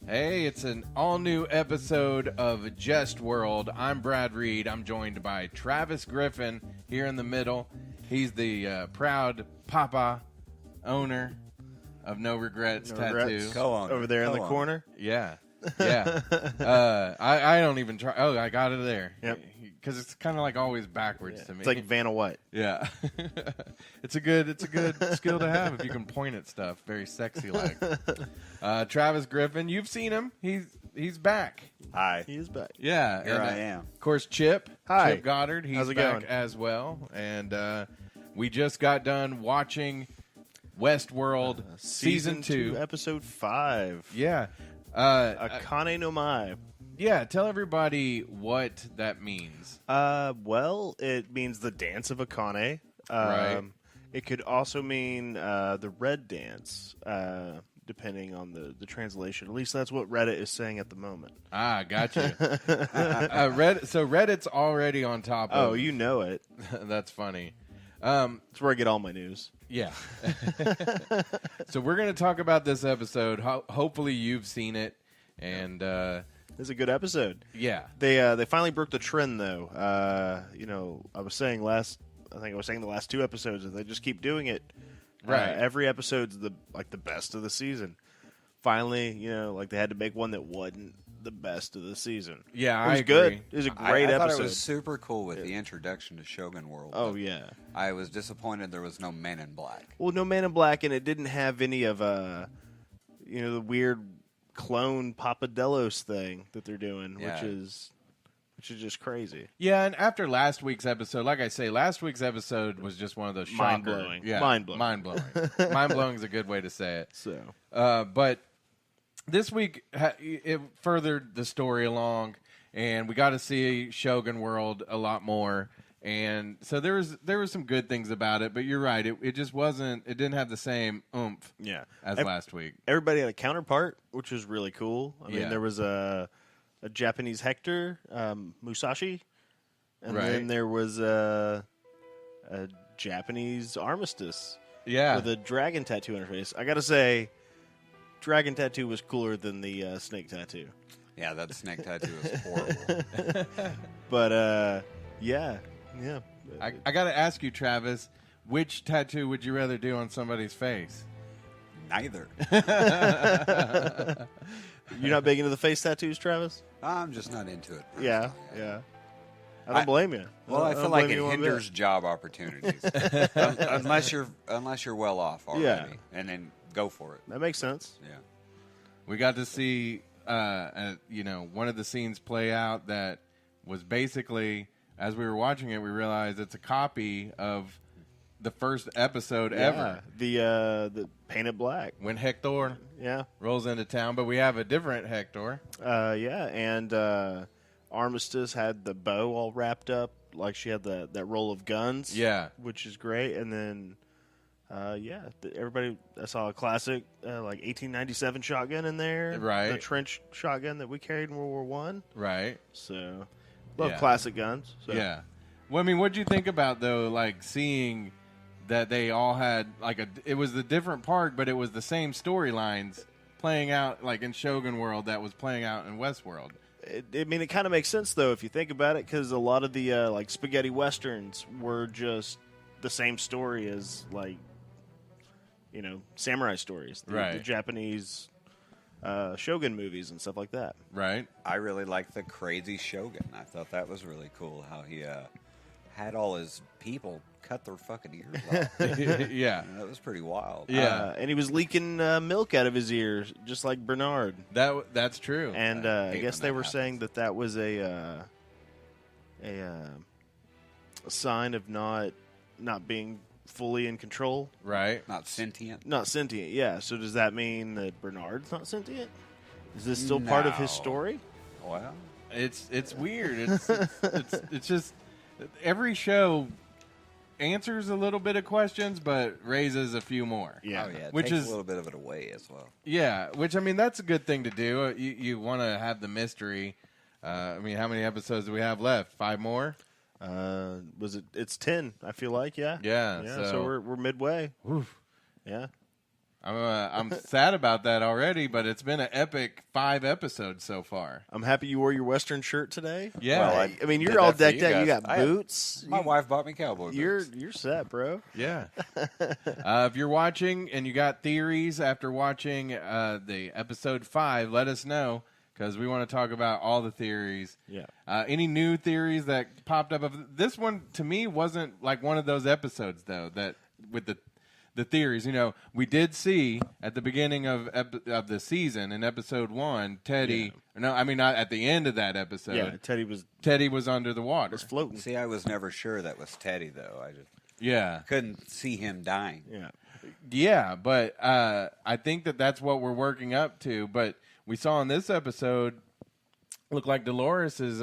Hey, it's an all-new episode of Jestworld. I'm Brad Reed. I'm joined by Travis Griffin here in the middle. He's the proud papa owner of No Regrets Tattoo. Go on. Over there in the corner? Yeah. Yeah. I don't even try. Oh, I got it there. Yep. Because it's kind of like always backwards to me. It's like Vanna White. Yeah. It's a good skill to have if you can point at stuff. Very sexy like. Travis Griffin, you've seen him. He's back. Hi. He is back. Yeah. Here and, I am. Of course, Chip. Hi. Chip Goddard. He's How's it back going? as well. And we just got done watching Westworld Season 2. Episode 5. Yeah. Akane no Mai. Yeah, tell everybody what that means. Well, it means the dance of Akane. Right. It could also mean the red dance, depending on the translation. At least that's what Reddit is saying at the moment. Ah, gotcha. So Reddit's already on top of... Oh, you know it. That's funny. That's where I get all my news. Yeah. So we're going to talk about this episode. Hopefully you've seen it. And, It's a good episode. yeah. They finally broke the trend, though. I was saying the last 2 episodes, that they just keep doing it. Right. Every episode's the best of the season. Finally, they had to make one that wasn't the best of the season. Yeah, It was I good. agree. It was a great I episode. thought it was super cool with the introduction to Shogun World. Oh yeah. I was disappointed there was no Men in Black. Well, no Man in Black, and it didn't have any of the weird clone Papadelos thing that they're doing, Yeah. which is just crazy. Yeah, and after last week's episode, like I say, last week's episode was just one of those Mind-blowing. Yeah, Mind-blowing. Mind-blowing. Mind-blowing is a good way to say it. So But this week, it furthered the story along, and we got to see Shogun World a lot more. And so there was some good things about it, but you're right. It just wasn't. It didn't have the same oomph yeah, as last week. everybody had a counterpart, which was really cool. I mean, Yeah. there was a Japanese Hector, Musashi, and Right. then there was a Japanese Armistice Yeah, with a dragon tattoo on her face. I gotta say, dragon tattoo was cooler than the snake tattoo. Yeah, that snake tattoo is horrible. But yeah. I got to ask you, Travis, which tattoo would you rather do on somebody's face? Neither. You're not big into the face tattoos, Travis? I'm just not into it. Yeah. I don't blame you. Well, I don't feel like blame it you one bit. hinders job opportunities unless you're well off already, Yeah. and then go for it. That makes sense. Yeah. We got to see, one of the scenes play out that was basically, as we were watching it, we realized it's a copy of the first episode ever The painted black. when Hector Yeah. rolls into town, but we have a different Hector. And Armistice had the bow all wrapped up, like she had that roll of guns. Yeah. Which is great. And then, everybody, I saw a classic, 1897 shotgun in there. Right. The trench shotgun that we carried in World War One. Right. So, love Yeah. classic guns. So. Yeah. Well, I mean, what'd you think about, though, like, seeing that they all had, it was the different park, but it was the same storylines playing out, like, in Shogun World that was playing out in Westworld. It kind of makes sense, though, if you think about it, because a lot of the, spaghetti westerns were just the same story as, samurai stories. The Right. Japanese shogun movies and stuff like that. Right? I really like the crazy Shogun. I thought that was really cool how he had all his people cut their fucking ears off. Yeah. That was pretty wild. Yeah. And he was leaking milk out of his ears, just like Bernard. That's true. And I I hate guess when they that were happens. saying that was a sign of not being fully in control. Right? Not sentient. Not sentient, yeah. So does that mean that Bernard's not sentient? Is this still part of his No. story? Well, It's weird. It's just every show answers a little bit of questions, but raises a few more. Yeah. oh yeah, it Which takes is- a little bit of it away as well. Yeah, which, I mean, that's a good thing to do. You want to have the mystery. I mean, how many episodes do we have left? 5 more? It's 10, I feel like, yeah. Yeah. Yeah, so we're midway. Oof. Yeah. I'm sad about that already, but it's been an epic 5 episodes so far. I'm happy you wore your Western shirt today. Yeah. Well, I mean, did you're all that for you decked out. You guys. got boots. My wife bought me cowboy boots. You're set, bro. Yeah. If you're watching and you got theories after watching the episode 5, let us know because we want to talk about all the theories. Yeah. Any new theories that popped up? This one to me wasn't like one of those episodes though that with the theories. You know, we did see at the beginning of the season in episode 1, Teddy. Yeah. No, I mean not at the end of that episode. Yeah, Teddy was under the water. was floating. See, I was never sure that was Teddy, though. I just Yeah. couldn't see him dying. Yeah. Yeah, but I think that's what we're working up to. But we saw in this episode, look like Dolores is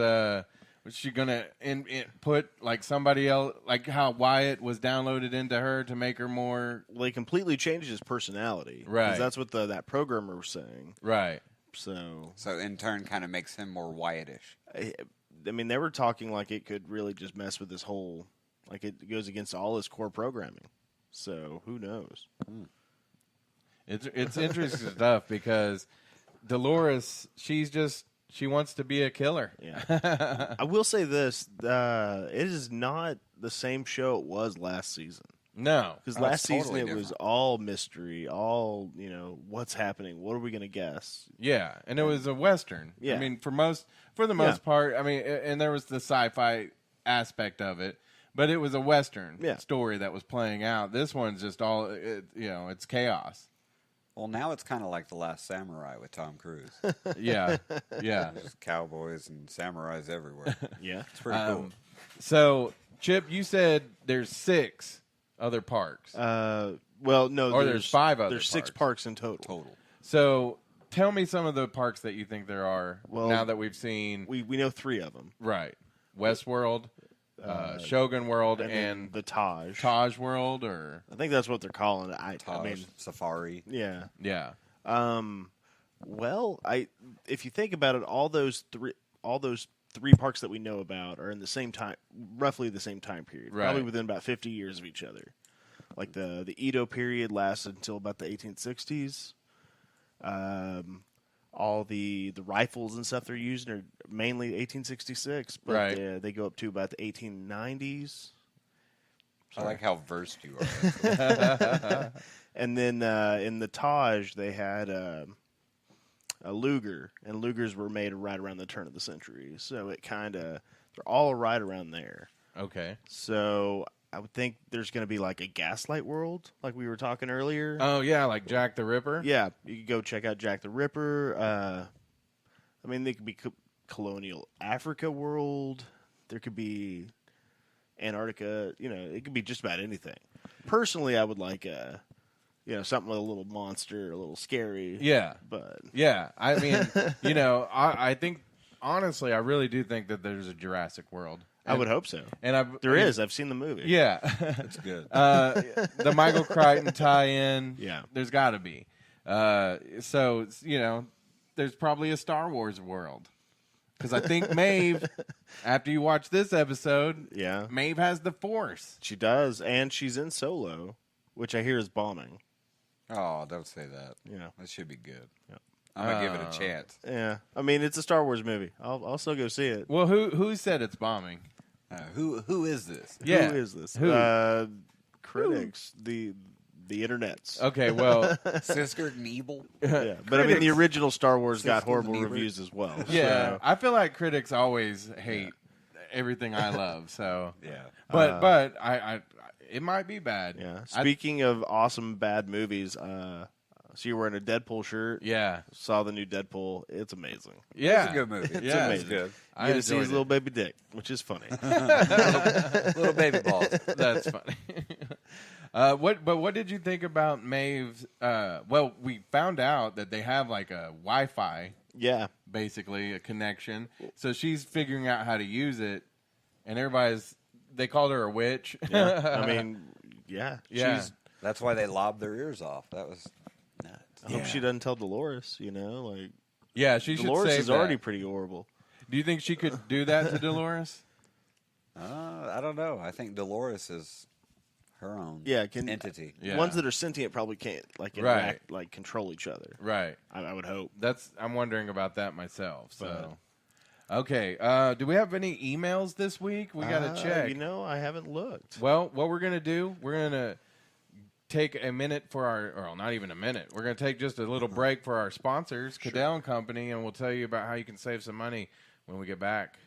was she gonna put like somebody else, like how Wyatt was downloaded into her to make her more Well, he completely changed his personality. 'Cause Right. that's what that programmer was saying. right. So, So, in turn, kind of makes him more Wyattish. I mean, they were talking like it could really just mess with his whole, like it goes against all his core programming. So, who knows? It's interesting stuff because Dolores, she wants to be a killer. Yeah. I will say this: it is not the same show it was last season. No, Because Oh, last it's totally season it was different. all mystery, all what's happening, what are we going to guess? yeah, and it was a Western. Yeah. I mean, for the most part, I mean, and there was the sci-fi aspect of it, but it was a Western story that was playing out. This one's just all, it's chaos. Well, now it's kind of like The Last Samurai with Tom Cruise. Yeah, yeah. There's cowboys and samurais everywhere. Yeah. It's pretty cool. So, Chip, you said there's 6 other parks. Well, no, Or there's 5 other There's 6 parks. parks in total. So, tell me some of the parks that you think there are Well, now that we've seen. We know 3 of them. Right. Westworld, Shogun World, And and the Taj. Taj World, or... I think that's what they're calling it. I Taj, mean, Safari. yeah. Yeah. Well, if you think about it, all those three parks that we know about are in the same time, roughly the same time period, Right. probably within about 50 years of each other. Like the Edo period lasted until about the 1860s. All the rifles and stuff they're using are mainly 1866, but Right. they go up to about the 1890s. I like how versed you are. And then in the Taj, they had a Luger, and Lugers were made right around the turn of the century. So they're all right around there. Okay. So I would think there's going to be like a Gaslight World, like we were talking earlier. Oh, yeah, like Jack the Ripper? Yeah, you could go check out Jack the Ripper. I mean, they could be Colonial Africa World. There could be Antarctica. It could be just about anything. Personally, I would like something with a little monster, a little scary. Yeah. But Yeah. I mean, I think, honestly, I really do think that there's a Jurassic World. I would hope so. And There is. I've seen the movie. Yeah. It's good. The Michael Crichton tie-in. Yeah. There's got to be. So, there's probably a Star Wars world. Because I think Maeve, after you watch this episode, Yeah. Maeve has the Force. She does, and she's in Solo, which I hear is bombing. Oh, don't say that. Yeah. That should be good. Yeah. I'm going to give it a chance. Yeah. I mean, it's a Star Wars movie. I'll still go see it. Well, who said it's bombing? Who is this? Yeah. Who is this? Who? Critics. The internets. Okay, well, Sisker Knievel? Yeah. But I mean, the Critics. original Star Wars got Sister horrible Niebuhr. reviews as well. yeah, So, I feel like critics always hate everything I love. So, Yeah. but I it might be bad. yeah. Speaking of awesome bad movies, so you're wearing a Deadpool shirt. Yeah, Saw the new Deadpool. It's amazing. yeah, It's a good movie. It's Yeah. amazing. Good. I You get to see his enjoyed little baby dick, which is funny. Little baby balls. it. That's funny. What did you think about Maeve's? Well, we found out that they have like a Wi-Fi, Yeah. basically a connection. So she's figuring out how to use it, and they called her a witch. Yeah. I mean, yeah. Yeah. That's why they lobbed their ears off. That was nuts. I hope she doesn't tell Dolores, like Yeah, she should Dolores save is that. already pretty horrible. Do you think she could do that to Dolores? I don't know. I think Dolores is her own can entity. Yeah. Ones that are sentient probably can't like interact, like control each other. Right. I would hope. I'm wondering about that myself. So, okay. Do we have any emails this week? We got to check. I haven't looked. Well, what we're gonna do? We're gonna take a minute for not even a minute. We're going to take just a little break for our sponsors, Cadell and Company, and we'll tell you about how you can save some money when we get back.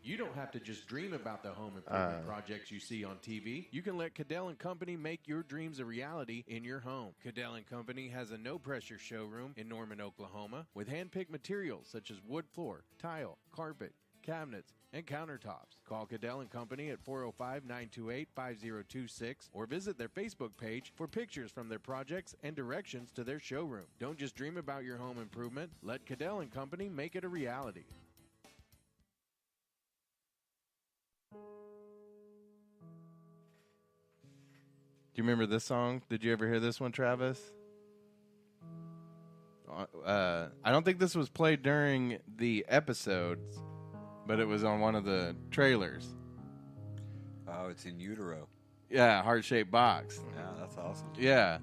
You don't have to just dream about the home improvement projects you see on TV. You can let Cadell and Company make your dreams a reality in your home. Cadell and Company has a no-pressure showroom in Norman, Oklahoma, with hand-picked materials such as wood floor, tile, carpet, cabinets, and countertops. Call Cadell and Company at 405-928-5026 or visit their Facebook page for pictures from their projects and directions to their showroom. Don't just dream about your home improvement. Let Cadell and Company make it a reality. Do you remember this song? Did you ever hear this one, Travis? I don't think this was played during the episodes, but it was on one of the trailers. Oh, it's in utero. Yeah, heart-shaped box. Yeah, that's awesome. Yeah.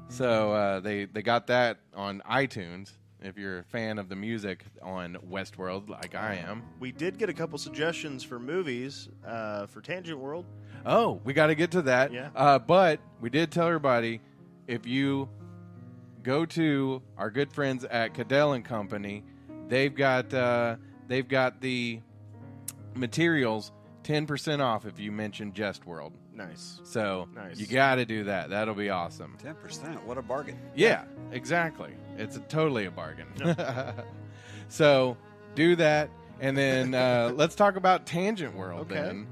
So they got that on iTunes. If you're a fan of the music on Westworld, like I am. We did get a couple suggestions for movies for Tangent World. Oh, we got to get to that. Yeah. But we did tell everybody, if you go to our good friends at Cadell and Company, they've got the materials 10% off if you mention Jestworld. Nice. So Nice. you got to do that. That'll be awesome. 10%. What a bargain. Yeah, exactly. It's totally a bargain. So do that, and then let's talk about Tangent World. Okay. Then.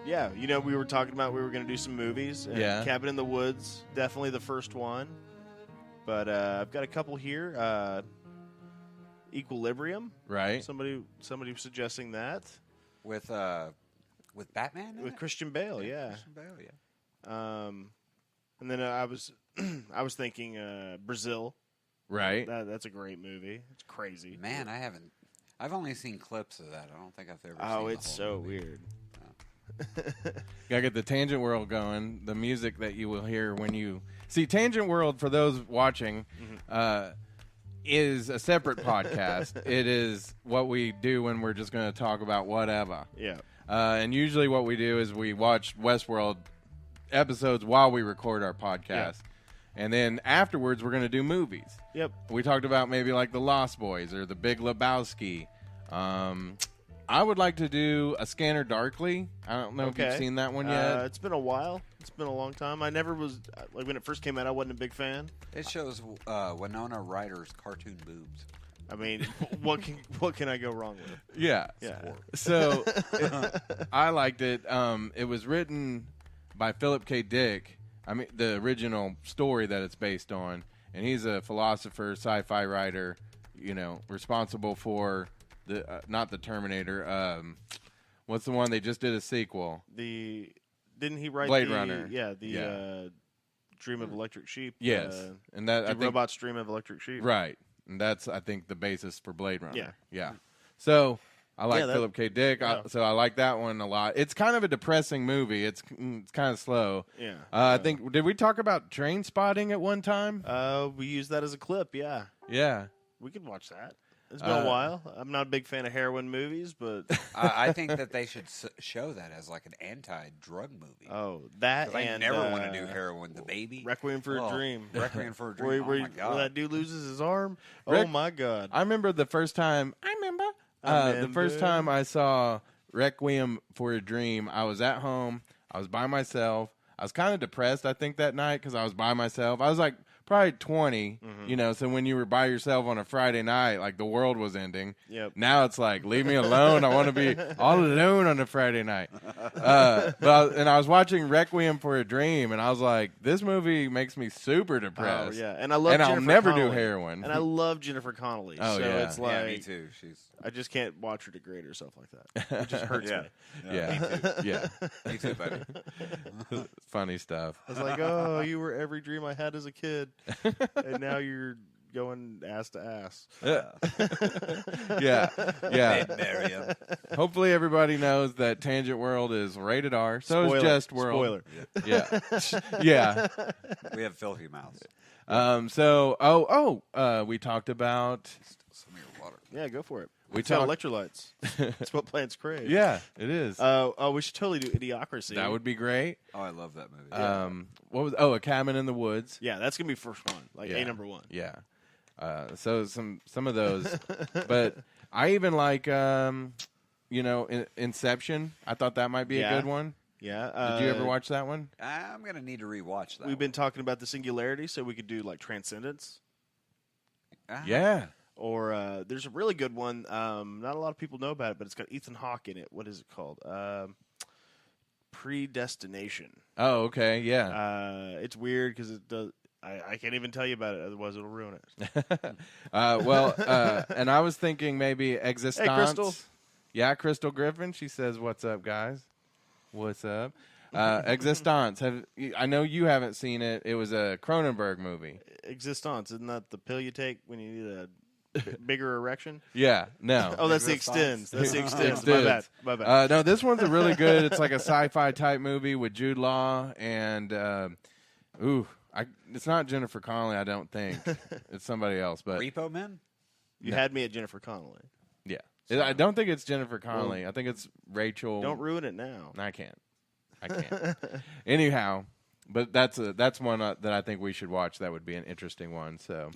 Yeah, we were talking about we were going to do some movies. Yeah. Cabin in the Woods, definitely the first one. But I've got a couple here. Equilibrium. Right. Somebody was suggesting that. With Batman? With Christian Bale, yeah. Christian Bale, yeah. And then I was thinking Brazil. Right. That's a great movie. It's crazy. Man, I've only seen clips of that. I don't think I've ever seen Oh, the it's whole so movie. weird. Gotta get the Tangent World going. The music that you will hear when you see Tangent World, for those watching, is a separate podcast. It is what we do when we're just going to talk about whatever. Yeah. And usually what we do is we watch Westworld episodes while we record our podcast. Yeah. And then afterwards, we're going to do movies. Yep. We talked about maybe like The Lost Boys or The Big Lebowski. I would like to do A Scanner Darkly. I don't know if you've seen that one yet. It's been a while. It's been a long time. I never was, like when it first came out, I wasn't a big fan. It shows Winona Ryder's cartoon boobs. I mean, what can I go wrong with? Yeah. Yeah. So I liked it. It was written by Philip K. Dick. I mean, the original story that it's based on. And he's a philosopher, sci-fi writer, responsible for not the Terminator. What's the one they just did a sequel? Didn't he write Blade Runner? Yeah, Dream of Electric Sheep. Yes, and that I think robots dream of electric sheep. right, and that's I think the basis for Blade Runner. Yeah. So I like Yeah, Philip K. Dick, so I like that one a lot. It's kind of a depressing movie. It's kind of slow. Yeah. I think did we talk about Train Spotting at one time? We used that as a clip. Yeah. Yeah. We could watch that. It's been a while. I'm not a big fan of heroin movies, but I think that they should show that as like an anti-drug movie. that 'Cause I and never want to do heroin. The Baby, Requiem for a Dream. Requiem for a Dream. Where Oh my god! that dude loses his arm. Rick- Oh my god! I remember the first time. The first time I saw Requiem for a Dream, I was at home. I was by myself. I was kind of depressed, I think, that night because I was by myself. I was like probably 20, so when you were by yourself on a Friday night, like the world was ending. Yep. Now it's like, leave me alone. I want to be all alone on a Friday night. And I was watching Requiem for a Dream, and I was like, this movie makes me super depressed. Oh yeah, and I love. And I'll Jennifer never do Connelly. heroin. And I love Jennifer Connelly. Oh, so yeah. it's like Yeah, me too. I just can't watch her degrade herself like that. It just hurts Yeah. me. Yeah. Me too, buddy. Funny stuff. I was like, oh, you were every dream I had as a kid, and now you're going ass to ass. Yeah, yeah. They'd bury him. Hopefully, everybody knows that Tangent World is rated R. So is Jestworld. Spoiler. Yeah, yeah. We have filthy mouths. We talked about. Some of your water. Yeah, go for it. We It's got talked. electrolytes. That's what plants crave. Yeah, it is. We should totally do Idiocracy. That would be great. Oh, I love that movie. What was? Oh, A Cabin in the Woods. Yeah, that's gonna be first one, like Yeah. A number one. Yeah. So some of those, but I even like Inception. I thought that might be a good one. Yeah. Did you ever watch that one? I'm going to need to rewatch that. We've been talking about the singularity, so we could do like Transcendence. Yeah. Or there's a really good one. Not a lot of people know about it, but it's got Ethan Hawke in it. What is it called? Predestination. Oh, okay. Yeah. It's weird because it does. I can't even tell you about it, otherwise it'll ruin it. And I was thinking maybe Existence. Hey, Crystal. Yeah, Crystal Griffin. She says, "What's up, guys? What's up?" Existence. I know you haven't seen it. It was a Cronenberg movie. Existence, isn't that the pill you take when you need a bigger erection? Yeah. No. Oh, that's the Existence. Extends. That's the Extends. Extends. My bad. No, this one's a really good. It's like a sci-fi type movie with Jude Law and it's not Jennifer Connelly. I don't think it's somebody else. But Repo Men? You had me at Jennifer Connelly. yeah, I don't think it's Jennifer Connelly. I think it's Rachel. Don't ruin it now. I can't. Anyhow, but that's one that I think we should watch. That would be an interesting one. So,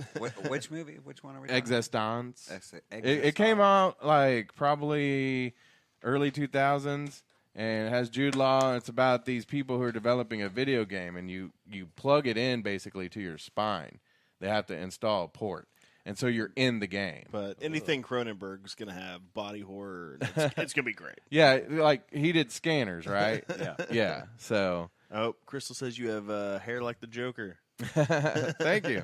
Which movie? Which one are we talking Existence. about? It came out like probably early 2000s, and it has Jude Law. And it's about these people who are developing a video game, and you plug it in basically to your spine. They have to install a port, and so you're in the game. But anything Cronenberg's going to have body horror. And it's going to be great. Yeah, like he did Scanners, right? Yeah. Yeah. So Oh, Crystal says you have hair like the Joker. thank you.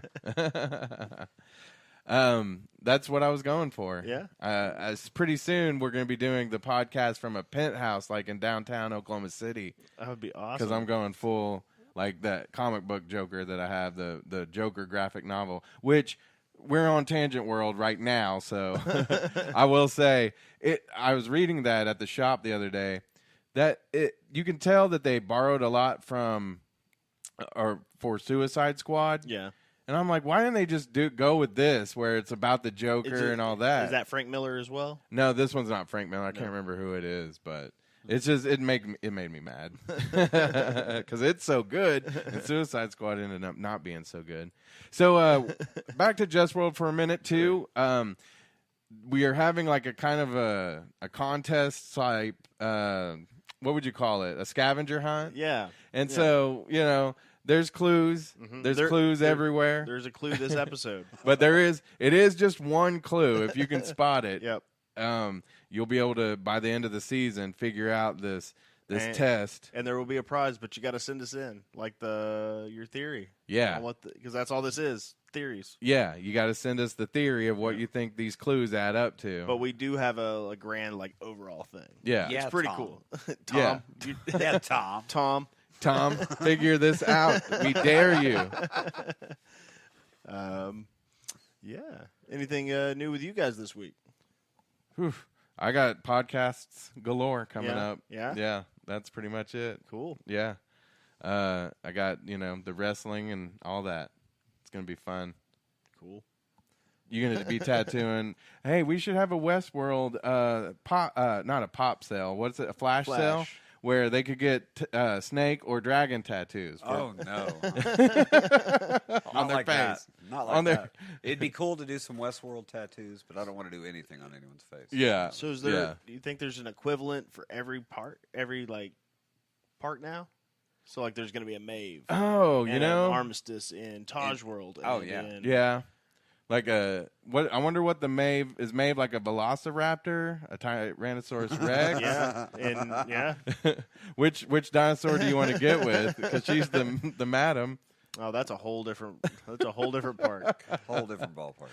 That's what I was going for. Yeah. As pretty soon we're going to be doing the podcast from a penthouse, like in downtown Oklahoma City, That would be awesome. because I'm going full like that comic book Joker that I have, the Joker graphic novel, which we're on Tangent World right now. So I will say I was reading that at the shop the other day. That you can tell that they borrowed a lot from or for Suicide Squad. Yeah. And I'm like, why didn't they just go with this, where it's about the Joker and all that? Is that Frank Miller as well? No, this one's not Frank Miller. I can't remember who it is, but it's just it made me mad because it's so good, and Suicide Squad ended up not being so good. So back to Jestworld for a minute too. We are having like a kind of a contest type. What would you call it? A scavenger hunt? Yeah. And Yeah. so there's clues. Mhm. There's There- clues there- everywhere. There's a clue this episode. But it is just one clue. If you can spot it, Yep. you'll be able to, by the end of the season, figure out this And- test. And there will be a prize, but you got to send us in like your theory. Yeah. Because that's all this is, theories. Yeah, you got to send us the theory of what you think these clues add up to. But we do have a grand like overall thing. yeah. Yeah. It's pretty Tom. cool. Yeah. You- Yeah, Tom. Tom. Tom, figure this out. We dare you. Yeah. Anything new with you guys this week? Whew. I got podcasts galore coming Yeah? up. Yeah? Yeah, that's pretty much it. Cool. Yeah. I got, the wrestling and all that. It's going to be fun. Cool. You're going to be tattooing. Hey, we should have a Westworld not a pop sale. What's it? A flash sale? Where they could get snake or dragon tattoos Oh, no. on Not their like face. that. Not like On their- that. It'd be cool to do some Westworld tattoos, but I don't want to do anything on anyone's face. Yeah. So is there? Yeah. Do you think there's an equivalent for every part now? So like, there's going to be a Maeve. Oh, and an Armistice in Taj World. Oh, and yeah. in- Yeah. Like what? I wonder what the Maeve is. Maeve like a Velociraptor, a Tyrannosaurus Rex. Yeah. And yeah. Which dinosaur do you want to get with? Because she's the madam. Oh, that's a whole different part. Whole different ballpark.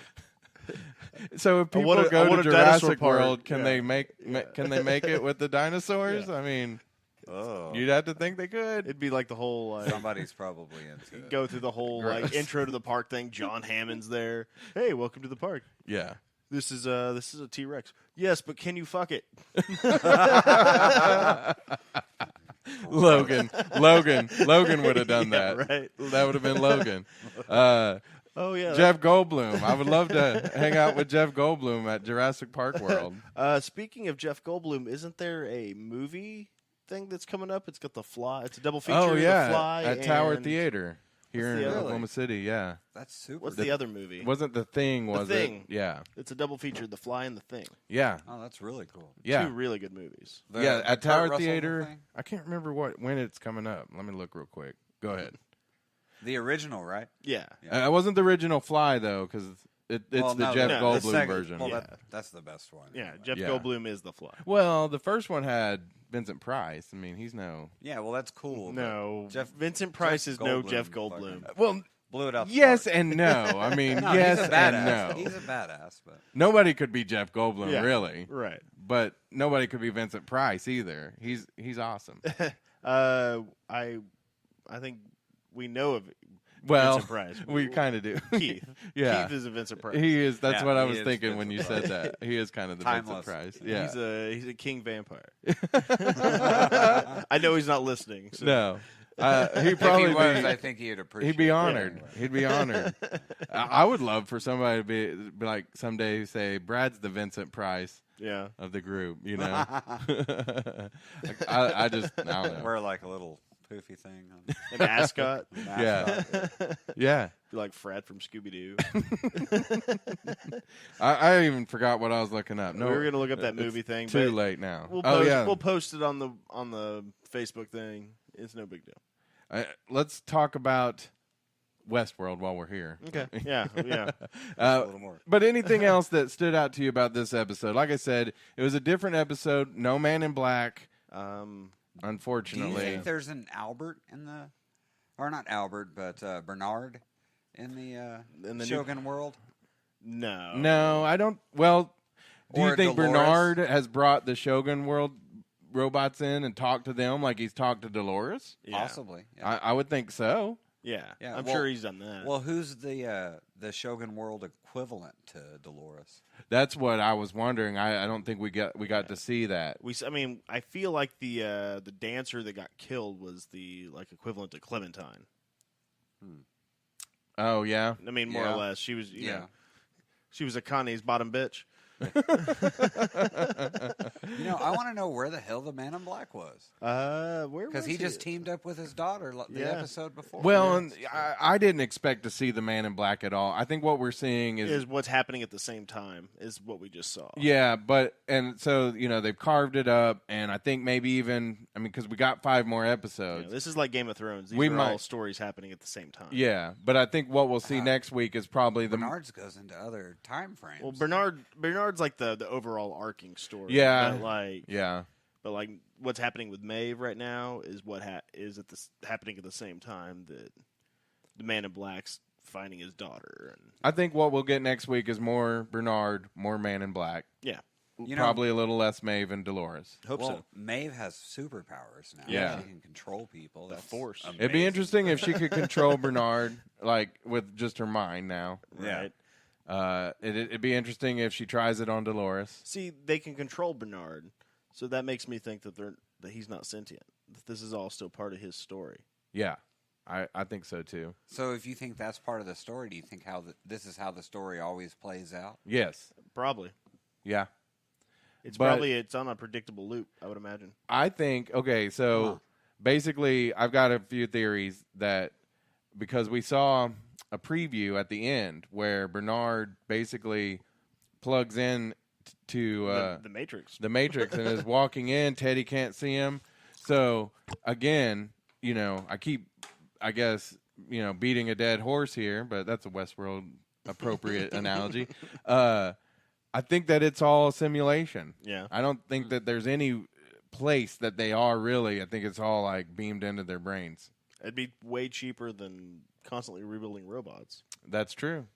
So if people want a go to dinosaur Jurassic part. World, can Yeah. they make it with the dinosaurs? Yeah. I mean, Oh, You'd have to think they could. It'd be like the whole like, somebody's probably into it. go through the whole like Gross. intro to the park thing. John Hammond's there. Hey, welcome to the park. Yeah. This is a T-Rex. Yes, but can you fuck it? Logan would have done Yeah, that. right. That would have been Logan. Oh yeah. Jeff Goldblum. I would love to hang out with Jeff Goldblum at Jurassic Park World. Speaking of Jeff Goldblum, isn't there a movie thing that's coming up? It's got The Fly. It's a double feature. Oh yeah, The Fly at Tower and- Theater here What's in the other- Oklahoma City. Yeah, That's super. What's the other movie? wasn't The Thing? Was Thing. it? Yeah, It's a double feature. The Fly and The Thing. yeah, Oh, that's really cool. yeah. Two really good movies. Yeah, The at Kurt Tower Russell Theater. thing? I can't remember when it's coming up. Let me look real quick. Go ahead. The original, right? Yeah. Yeah. It wasn't the original Fly though, because it's Well, the no, Jeff the Goldblum second- version. Well, Yeah. that's the best one. Yeah. anyway. Jeff Yeah. Goldblum is The Fly. Well, the first one had Vincent Price. I mean, he's no. Yeah, well, that's cool. No. Jeff- Vincent Price Jeff is no Goldblum Jeff Goldblum. fucking- Well, Blew it out. the yes park. and no. I mean, No, yes he's a and badass. no. He's a badass, but Nobody could be Jeff Goldblum, Yeah. really. Right. But nobody could be Vincent Price either. He's awesome. I think we know of Well, Vincent Price. we kind of do. Keith. Yeah. Keith is a Vincent Price. He is. That's Yeah, what I he was is thinking when Vincent you Price. said that. He is kind of the Timeless. Vincent Price. Yeah. He's a king vampire. I know he's not listening. So. No. He'd if probably he was, be. I think he'd appreciate. He'd be it. honored. Anyway. He'd be honored. I would love for somebody to be like someday say Brad's the Vincent Price Yeah. of the group. You know. I don't know. Wear like a little poofy thing. On An ascot. Yeah. Yeah. Be like Fred from Scooby Doo. I even forgot what I was looking up. No, we were gonna look up that it's movie thing. Too but late now. We'll Oh post, yeah. we'll post it on the Facebook thing. It's no big deal. Let's talk about Westworld while we're here. Okay. Yeah. Yeah. a little more. But anything else that stood out to you about this episode? Like I said, it was a different episode. No Man in Black, Do you unfortunately. think there's an Albert in the, or not Albert, but Bernard in the new- Shogun world? No. No, I don't. Well, do you Or think Dolores? Bernard has brought the Shogun World robots in and talked to them like he's talked to Dolores? Yeah. Possibly. Yeah. I would think so. Yeah. Yeah, I'm well- sure he's done that. Well, who's the Shogun world equivalent to Dolores? That's what I was wondering. I don't think we got to see that. I mean, I feel like the dancer that got killed was the like equivalent to Clementine. Oh yeah. I mean, more Yeah. or less, she was. You Yeah. know, she was Akane's bottom bitch. You know, I want to know where the hell the Man in Black was. Where Because was he just teamed up with his daughter the Yeah. episode before. Well, and I didn't expect to see the Man in Black at all. I think what we're seeing is what's happening at the same time is what we just saw. yeah, but and so they've carved it up, and I think maybe even because we got 5 more You episodes. know, this is like Game of Thrones. These We are might- all stories happening at the same time. Yeah, but I think what we'll see next week is probably the Bernard's goes into other time frames. Well, Bernard's like the overall arcing story. Yeah. But like what's happening with Maeve right now is what is happening at the same time that the Man in Black's finding his daughter. And I think what we'll get next week is more Bernard, more Man in Black. yeah, You know- Probably a little less Maeve and Dolores. hope well, so. Maeve has superpowers now. Yeah. She can control people. That's Force. amazing. It'd be interesting if she could control Bernard, like with just her mind now. Yeah. Right. It'd be interesting if she tries it on Dolores. See, they can control Bernard, so that makes me think that that he's not sentient. That this is all still part of his story. Yeah, I think so too. So if you think that's part of the story, do you think this is how the story always plays out? Yes. Probably. Yeah. It's But- it's on a predictable loop, I would imagine. I think, okay, so Huh. basically, I've got a few theories that because we saw a preview at the end where Bernard basically plugs in to the Matrix. the Matrix and is walking in, Teddy can't see him. So, again, I keep, I guess, beating a dead horse here, but that's a Westworld appropriate analogy. I think that it's all a simulation. Yeah. I don't think that there's any place that they are really. I think it's all like beamed into their brains. It'd be way cheaper than constantly rebuilding robots. That's true.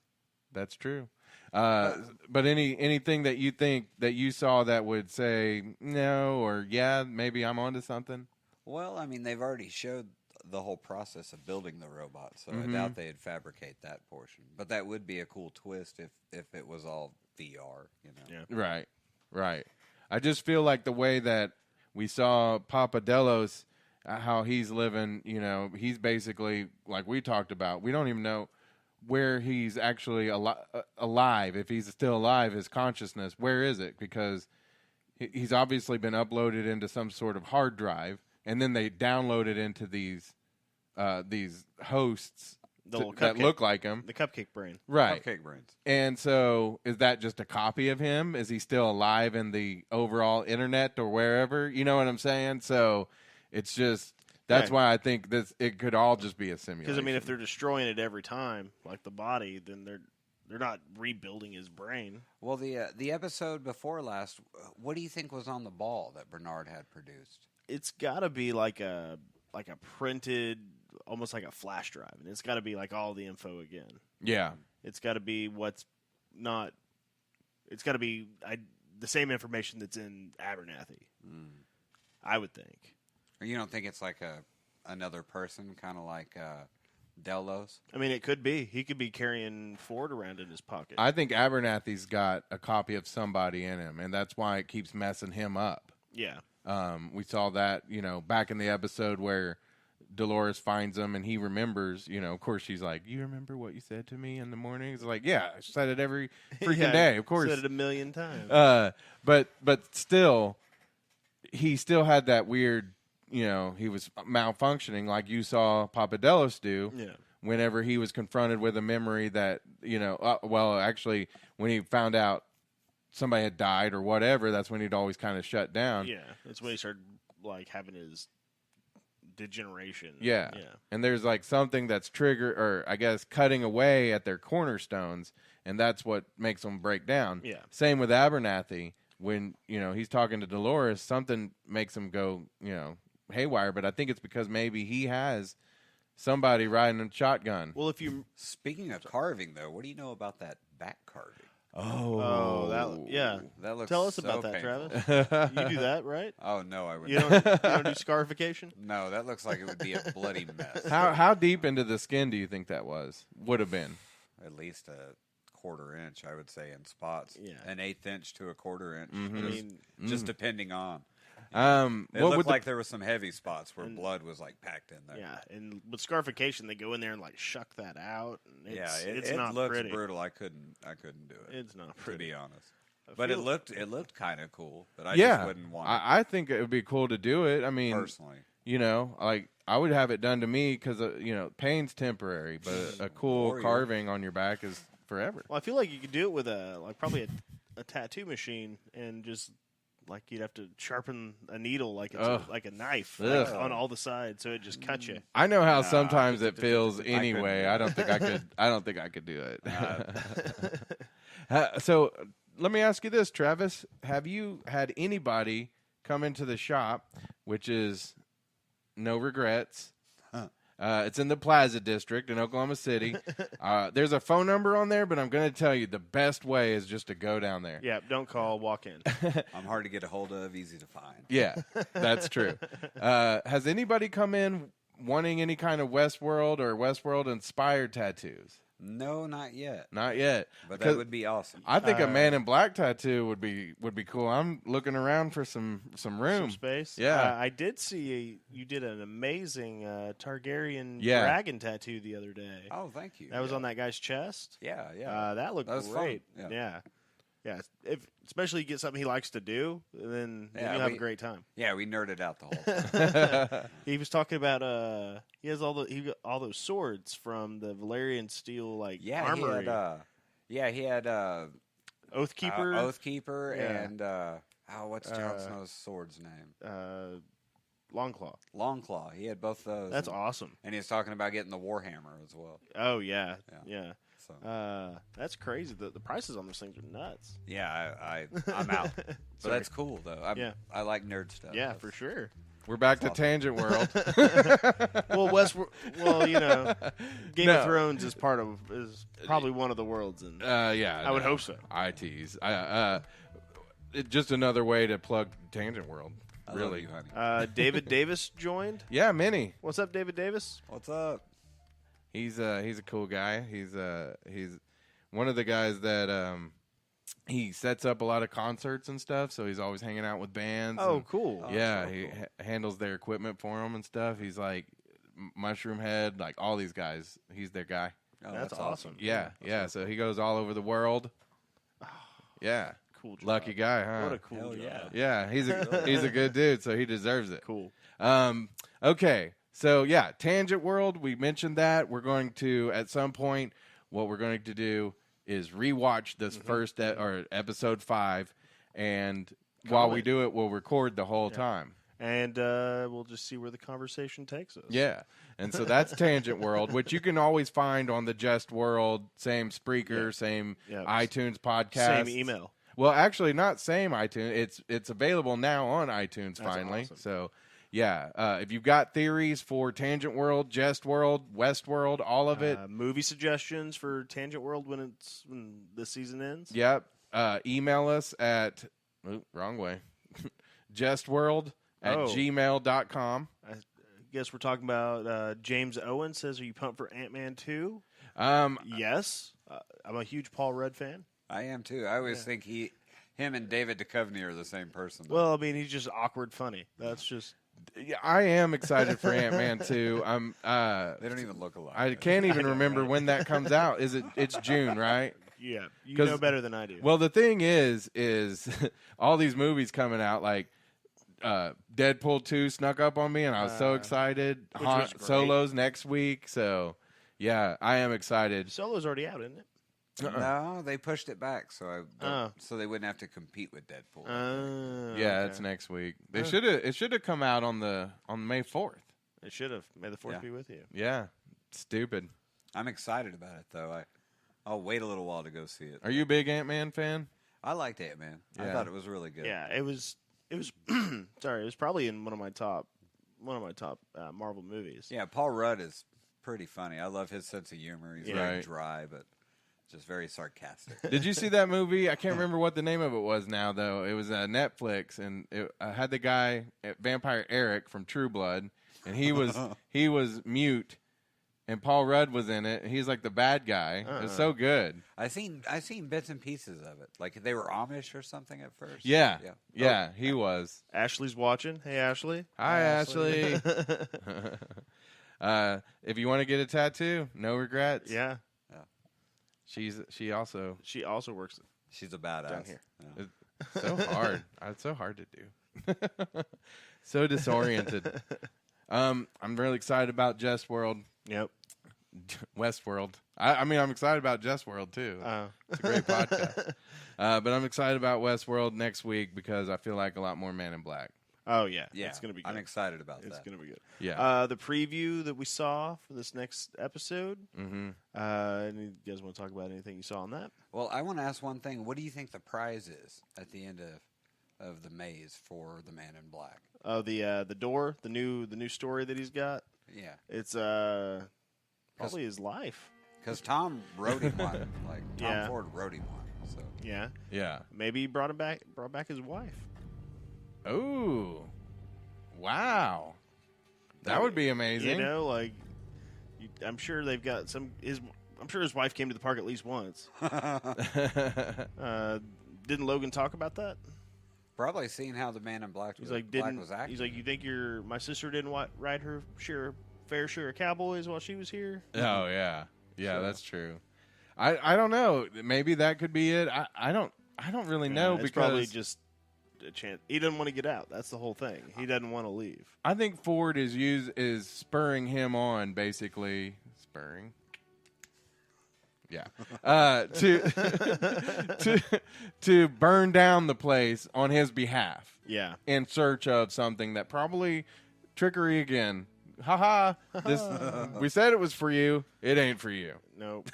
That's true. But anything that you think that you saw that would say no or yeah, maybe I'm onto something? Well, I mean, they've already showed the whole process of building the robot, so Mm-hmm. I doubt they'd fabricate that portion. But that would be a cool twist if it was all VR, you know. Yeah. Right. I just feel like the way that we saw Papa Delos, how he's living, you know, he's basically, like we talked about, we don't even know where he's actually alive. If he's still alive, his consciousness, where is it? Because he's obviously been uploaded into some sort of hard drive, and then they download it into these hosts that look like him. The cupcake brain. Right. Cupcake brains. And so is that just a copy of him? Is he still alive in the overall internet or wherever? You know what I'm saying? So it's just, that's why I think it could all just be a simulation. Because, I mean, if they're destroying it every time, like the body, then they're not rebuilding his brain. Well, the episode before last, what do you think was on the ball that Bernard had produced? It's got to be like a printed, almost like a flash drive, and it's got to be like all the info again. Yeah. It's got to be what's not. It's got to be the same information that's in Abernathy. I would think. Or you don't think it's like another person, kind of like Delos? I mean, it could be. He could be carrying Ford around in his pocket. I think Abernathy's got a copy of somebody in him, and that's why it keeps messing him up. Yeah. We saw that, you know, back in the episode where Dolores finds him and he remembers, you know, of course she's like, you remember what you said to me in the morning? It's like, yeah, I said it every freaking day, of course. Said it a million times. But still, he still had that weird, you know, he was malfunctioning like you saw Papadelos do. Yeah. Whenever he was confronted with a memory that, you know, well, actually, when he found out somebody had died or whatever, that's when he'd always kind of shut down. Yeah. That's when he started, like, having his degeneration. Yeah. And there's like something that's triggered, or I guess cutting away at their cornerstones, and that's what makes them break down. Yeah. Same with Abernathy. When, you know, he's talking to Dolores, something makes him go, you know, haywire, but I think it's because maybe he has somebody riding a shotgun. Well, if you... Speaking of carving, though, what do you know about that back carving? That looks Tell us so about that, painful. Travis. You do that, right? Oh, no, I would You not. don't do scarification? No, that looks like it would be a bloody mess. How deep into the skin do you think that would have been? At least a quarter inch, I would say, in spots. Yeah. An eighth inch to a quarter inch. I mean, Just depending on. It What looked like there were some heavy spots where blood was like packed in there. yeah, and with scarification, they go in there and like shuck that out. And it's it not looks pretty. brutal. I couldn't do it. It's not to pretty. be honest. But it looked kind of cool. But I yeah, just wouldn't want it I think it would be cool to do it. I mean, personally. you know, like I would have it done to me because you know, pain's temporary, but a cool Warrior. carving on your back is forever. Well, I feel like you could do it with probably a tattoo machine, and just like you'd have to sharpen a needle like it's like a knife like, on all the sides, so it just cuts you. I know how sometimes it feels anyway. I don't think I could. I don't think I could do it. So let me ask you this, Travis: have you had anybody come into the shop, which is no regrets? It's in the Plaza District in Oklahoma City. There's a phone number on there, but I'm going to tell you the best way is just to go down there. Yeah, don't call, walk in. I'm hard to get a hold of, easy to find. Yeah, that's true. Has anybody come in wanting any kind of Westworld or Westworld-inspired tattoos? No, not yet. Not yet. But that would be awesome. I think a Man in Black tattoo would be cool. I'm looking around for some room. Some space. Yeah. I did see you did an amazing Targaryen Yeah. dragon tattoo the other day. Oh, thank you. That was on that guy's chest. Yeah, yeah. That looked That was great. fun. Yeah. Yeah. If especially you get something he likes to do, then Yeah, you'll have a great time. Yeah, we nerded out the whole time. He was talking about he has all those swords from the Valerian steel armory. He had Oathkeeper. Oathkeeper, Yeah. and what's Jon Snow's sword's name? Longclaw. Longclaw. He had both those. That's awesome. And he was talking about getting the Warhammer as well. Oh yeah. Yeah. So That's crazy. The prices on those things are nuts. yeah, I'm out. But that's cool though. I like nerd stuff. Yeah, for sure. We're back to Tangent World. Well, you know, Game of Thrones is probably one of the worlds, and Yeah, I would hope so. I tease. Just another way to plug Tangent World. I love Really. you, honey. David Davis joined. Yeah, Minnie. What's up, David Davis? What's up? He's a cool guy. He's one of the guys that he sets up a lot of concerts and stuff. So he's always hanging out with bands. Oh, and, cool. yeah, so he cool. handles their equipment for them and stuff. He's like Mushroom Head, like all these guys. He's their guy. Oh, That's awesome. Yeah, yeah. So he goes all over the world. Yeah, Cool job. lucky guy, huh? What a cool Hell job. Yeah, yeah. he's a good dude, so he deserves it. Cool. Okay, so yeah, Tangent World. We mentioned that we're going to at some point. What we're going to do is rewatch this first or episode 5, and while we do it, we'll record the whole time. And we'll just see where the conversation takes us. Yeah, and so that's Tangent World, which you can always find on the Jestworld, same Spreaker, same Yeah. iTunes podcast, Same email. Well, actually, not same iTunes. It's available now on iTunes finally. awesome. So, yeah, if you've got theories for Tangent World, Jestworld, Westworld, all of it, Movie suggestions for Tangent World when the season ends. yep. Email us at wrong way, jestworld@gmail.com. I guess we're talking about James Owen says, "Are you pumped for Ant-Man 2?" Yes. I'm a huge Paul Rudd fan. I am too. I always think him and David Duchovny are the same person. Well, I mean, he's just awkward funny. That's just Yeah, I am excited for Ant-Man 2. they don't even look alike. I can't even remember when that comes out. It's June, right? yeah. You 'Cause- know better than I do. Well, the thing is all these movies coming out, like Deadpool 2 snuck up on me, and I was so excited. which was great. Solo's next week, so yeah, I am excited. Solo's already out, isn't it? No, they pushed it back so Oh. so they wouldn't have to compete with Deadpool. Yeah, okay. it's next week. It should have come out on May 4th. It should have. May the 4th Yeah. be with you. Yeah, stupid. I'm excited about it though. I'll wait a little while to go see it. Are you a big Ant-Man fan? I liked Ant-Man. I Yeah. thought it was really good. Yeah, it was. Sorry, it was probably in one of my top Marvel movies. Yeah, Paul Rudd is pretty funny. I love his sense of humor. He's Yeah. very Right. dry, but just very sarcastic. Did you see that movie? I can't remember what the name of it was now, though. It was Netflix, and it had the guy, Vampire Eric from True Blood, and he was mute, and Paul Rudd was in it. And he's like the bad guy. It was so good. I seen bits and pieces of it. Like they were Amish or something at first. Yeah, Yeah. yeah, he was. Ashley's watching. Hey, Ashley. Hi, Ashley. If you want to get a tattoo, no regrets. Yeah, She also she also works. She's a badass. Down here. Yeah. so hard. It's so hard to do. So disoriented. I'm really excited about Jestworld, Yep. Westworld. I mean, I'm excited about Jestworld too. It's a great podcast. But I'm excited about Westworld next week because I feel like a lot more Man in Black. Oh yeah, Yeah, it's gonna be good. I'm excited about It's that. gonna be good. Yeah. The preview that we saw for this next episode. Mm-hmm. You guys want to talk about anything you saw on that? Well, I want to ask one thing. What do you think the prize is at the end of the maze for the Man in Black? Oh, the door, the new story that he's got. Yeah, It's probably his life. because Tom wrote him one. Like Tom Yeah. Ford wrote him one. So Yeah. Yeah. Maybe he brought back his wife. Ooh. Wow. That would be amazing. You know, like I'm sure they've got I'm sure his wife came to the park at least once. Didn't Logan talk about that? probably seeing how the Man in Black, He's like, was acting. he's like, you think my sister didn't ride her fair share of cowboys while she was here? Oh yeah. Yeah, So- that's true. I don't know. Maybe that could be it. I don't really know it's because probably just a chance. He doesn't want to get out. That's the whole thing. He doesn't want to leave. I think Ford is spurring him on, basically spurring. Yeah, to burn down the place on his behalf Yeah. in search of something that probably trickery again. Haha! This we said it was for you. It ain't for you. Nope.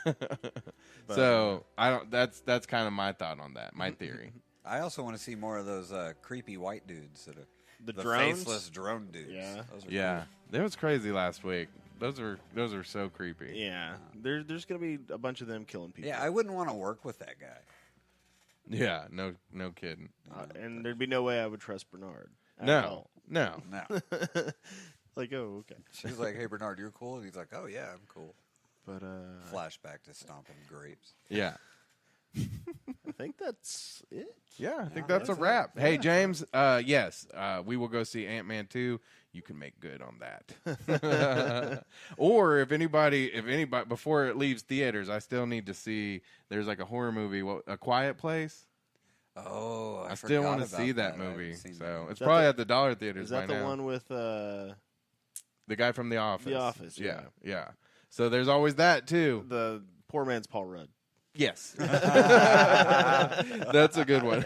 So I don't. That's kind of my thought on that. My theory. I also want to see more of those creepy white dudes that are The drones? faceless drone dudes. Yeah. Those are Yeah, cool. it was crazy last week. Those are so creepy. Yeah. There's gonna be a bunch of them killing people. Yeah, I wouldn't want to work with that guy. Yeah, no kidding. And there'd be no way I would trust Bernard. at No, all. no. No. Like, oh, okay. She's like, "Hey, Bernard, you're cool," and he's like, "Oh yeah, I'm cool." But Flashback to stomping grapes. Yeah. I think that's it. Yeah, I think Yeah, that's a that's it. wrap. Hey, Yeah. James, yes, we will go see Ant-Man 2. You can make good on that. Or if anybody, before it leaves theaters, I still need to see, there's like a horror movie, A Quiet Place. Oh, I still want to forgot see about that I haven't movie. seen So that. it's that probably the- at the dollar theaters Is that by the now. one with The guy from The Office. The Office? Yeah, yeah. So there's always that too. the poor man's Paul Rudd? Yes. That's a good one.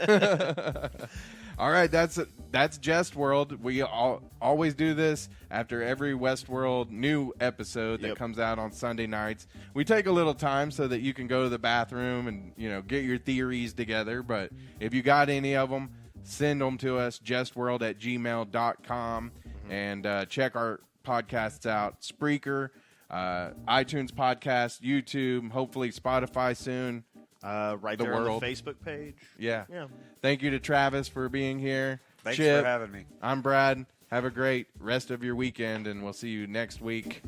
All right, that's Jestworld. We always do this after every Westworld new episode that Yep. comes out on Sunday nights. We take a little time so that you can go to the bathroom and get your theories together. But if you got any of them, send them to us, jestworld@gmail.com, and check our podcasts out. Spreaker, iTunes podcast, YouTube, hopefully Spotify soon. Right The there world. on the Facebook page. Yeah. Yeah. Thank you to Travis for being here. Thanks Chip, for having me. I'm Brad. Have a great rest of your weekend, and we'll see you next week.